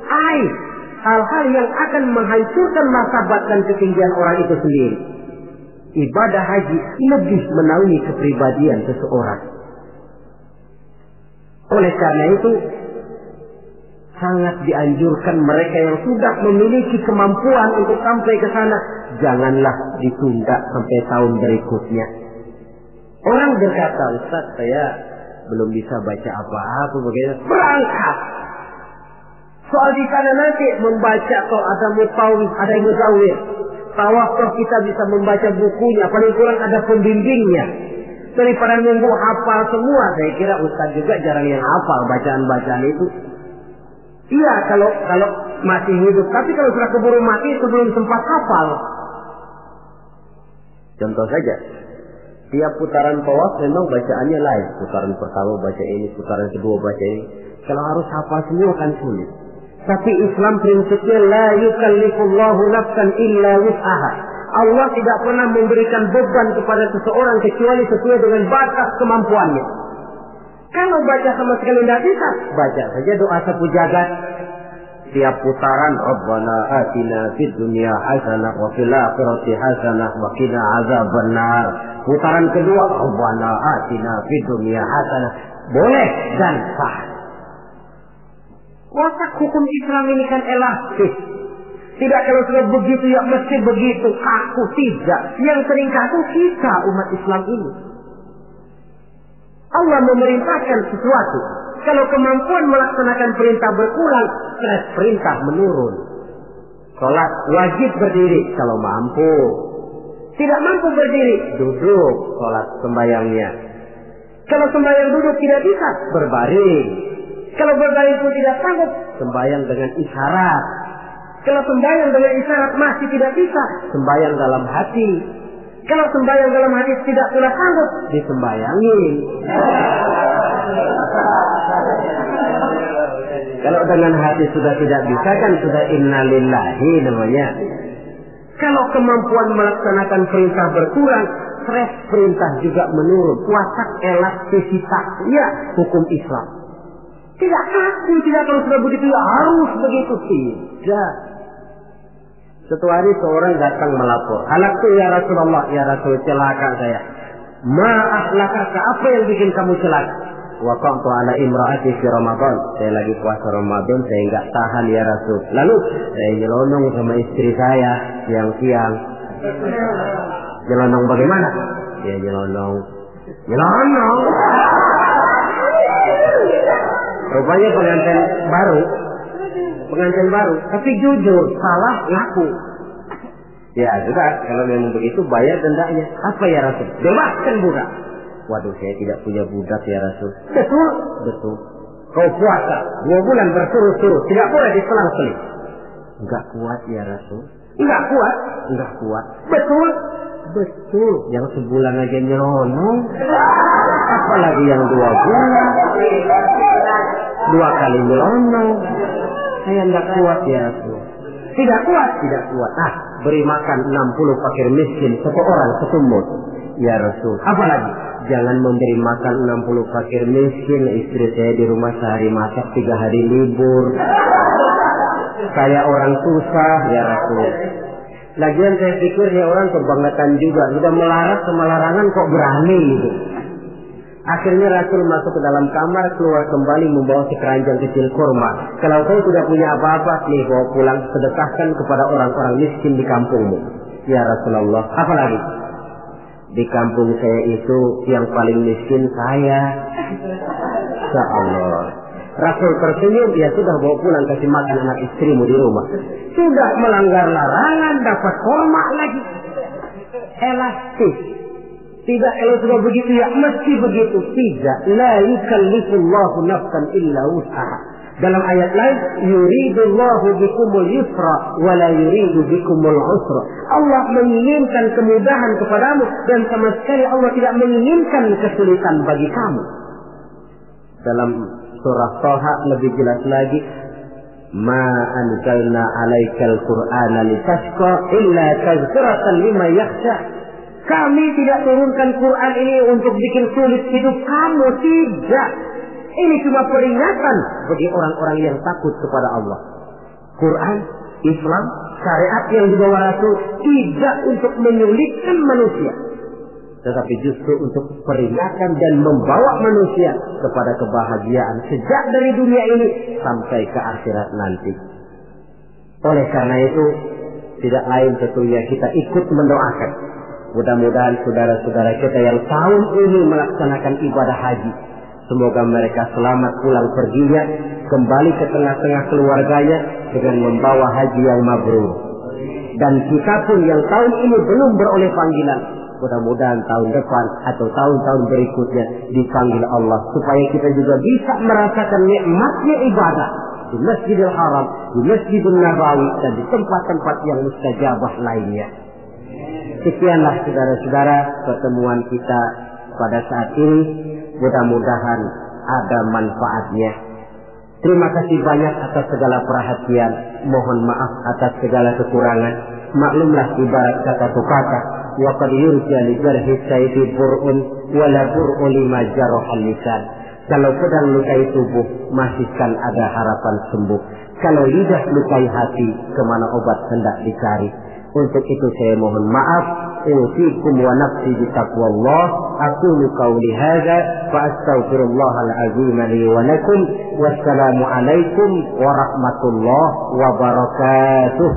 S1: aib, hal-hal yang akan menghancurkan martabat dan ketinggian orang itu sendiri. Ibadah haji lebih menaungi kepribadian seseorang. Oleh karena itu, sangat dianjurkan mereka yang sudah memiliki kemampuan untuk sampai ke sana, janganlah ditunda sampai tahun berikutnya. Orang berkata, Ustaz, saya belum bisa baca apa-apa, bagaimana? Berangkat. Soal di sana nanti membaca atau ada mutawif, ada mutawif. Tawaf kita bisa membaca bukunya, paling kurang ada pembimbingnya. Daripada nunggu hafal semua, saya kira Ustaz juga jarang yang hafal bacaan-bacaan itu. Iya, kalau masih hidup, tapi kalau sudah keburu mati itu belum sempat hafal. Contoh saja, tiap putaran tawaf memang bacaannya lain. Putaran pertama baca ini, putaran kedua baca ini. Kalau harus hafal semua kan sulit. Tapi Islam prinsipnya la yukallifullahu nafsan illa wus'aha. Allah tidak pernah memberikan beban kepada seseorang kecuali sesuai dengan batas kemampuannya. Kalau baca sama sekali tidak bisa, baca saja doa sapu jagat. Tiap putaran, Rabbana atina fid dunya hasanah wa fil akhirati hasanah wa qina azabannar. Putaran kedua, Rabbana atina fid dunya hasanah. Boleh dan sah. Watak hukum Islam ini kan elastis. Tidak kalau sudah begitu ya mesti begitu. Kaku tidak. Yang sering kaku kita umat Islam ini. Allah memerintahkan sesuatu. Kalau kemampuan melaksanakan perintah berkurang, stres perintah menurun. Sholat wajib berdiri kalau mampu. Tidak mampu berdiri, duduk sholat sembahyangnya. Kalau sembahyang duduk tidak bisa, berbaring. Kalau berbaring pun tidak sanggup, sembahyang dengan isyarat. Kalau sembahyang dengan isyarat masih tidak bisa, sembahyang dalam hati. Kalau sembahyang dalam hati tidak pula sanggup, disembayangin. Kalau dengan hati sudah tidak bisa kan sudah innalillahi namanya. Kalau kemampuan melaksanakan perintah berkurang, stres perintah juga menurun. Watak elastisitas, ya hukum Islam. Tidak kaku, tidak kalau sudah begitu ya harus begitu, tidak. Suatu hari seorang datang melapor, halaktu ya Rasulullah, ya Rasul celaka saya. Ma'ahlakaka, apa yang bikin kamu celaka? Waqa'tu ala imra'ati fi Ramadan. Saya lagi puasa Ramadan, saya enggak tahan ya Rasul. Lalu saya nyelonong sama istri saya siang-siang. Nyelonong bagaimana? Ya nyelonong. Rupanya pengantin baru, tapi jujur, salah ngaku. Ya sudah, kalau memang begitu bayar dendanya. Apa ya Rasul? Bebaskan budak. Waduh, saya tidak punya budak ya Rasul. Betul. Kau puasa 2 bulan berturut-turut, tidak boleh diselang-seling. Enggak kuat ya Rasul. Enggak kuat. Betul. Yang sebulan aja nyelonong, apalagi yang 2 bulan. 2 kali nyelonong. Saya enggak kuat ya Rasul. Tidak kuat. Beri makan 60 fakir miskin, 1 orang setumut. Ya Rasul. Apalagi jangan memberi makan 60 fakir miskin. Istri saya di rumah sehari masak, 3 hari libur. Saya orang susah ya Rasul. Lagian saya pikir ya orang kebangetan juga. Sudah melarat sama larangan kok berani gitu. Akhirnya Rasul masuk ke dalam kamar, keluar kembali membawa sekeranjang kecil kurma. Kalau kau tidak punya apa-apa, nih bawa pulang, sedekahkan kepada orang-orang miskin di kampungmu. Ya Rasulullah, apa lagi? Di kampung saya itu yang paling miskin saya. Ya Allah. Rasul tersenyum, ya sudah bawa pulang kasih makan anak istrimu di rumah. Sudah melanggar larangan, dapat kurma lagi. Elastis. Tidak, kalau sudah begitu ya mesti begitu. Tidak. La yukallifullahu nafsan illa wus'aha. Dalam ayat lain, yuridullahu bikumul yusra wa la yuridu bikumul usra. Allah menginginkan kemudahan kepadamu dan sama sekali Allah tidak menginginkan kesulitan bagi kamu. Dalam surah Thaha lebih jelas lagi, ma anzalna 'alaikal qur'ana litashqa illa tadhkiratan liman yakhsha. Kami tidak turunkan Quran ini untuk bikin sulit hidup kamu, tidak. Ini cuma peringatan bagi orang-orang yang takut kepada Allah. Quran, Islam, syariat yang dibawa Rasul tidak untuk menyulitkan manusia, tetapi justru untuk peringatan dan membawa manusia kepada kebahagiaan sejak dari dunia ini sampai ke akhirat nanti. Oleh karena itu, tidak lain tentunya kita ikut mendoakan. Mudah-mudahan saudara-saudara kita yang tahun ini melaksanakan ibadah haji, semoga mereka selamat pulang perginya, kembali ke tengah-tengah keluarganya dengan membawa haji yang mabrur. Dan kita pun yang tahun ini belum beroleh panggilan, mudah-mudahan tahun depan atau tahun-tahun berikutnya dipanggil Allah, supaya kita juga bisa merasakan nikmatnya ibadah di Masjidil Haram, di Masjidil Nabawi, dan di tempat-tempat yang mustajabah lainnya. Sekianlah saudara-saudara pertemuan kita pada saat ini. Mudah-mudahan ada manfaatnya. Terima kasih banyak atas segala perhatian. Mohon maaf atas segala kekurangan. Maklumlah ibarat kata pepatah, wa qad yurja li jarhi sayfi bur'un wa la bur'u lima jarahal lisan. Kalau pedang lukai tubuh, masih kan ada harapan sembuh. Kalau lidah lukai hati, kemana obat hendak dicari. Untuk itu saya mohon maaf. Usikum wa nafsi bitaqwallah. Aqulu qawli hadza fa astaghfirullahal azim li wa lakum. Wassalamu alaikum warahmatullahi wabarakatuh.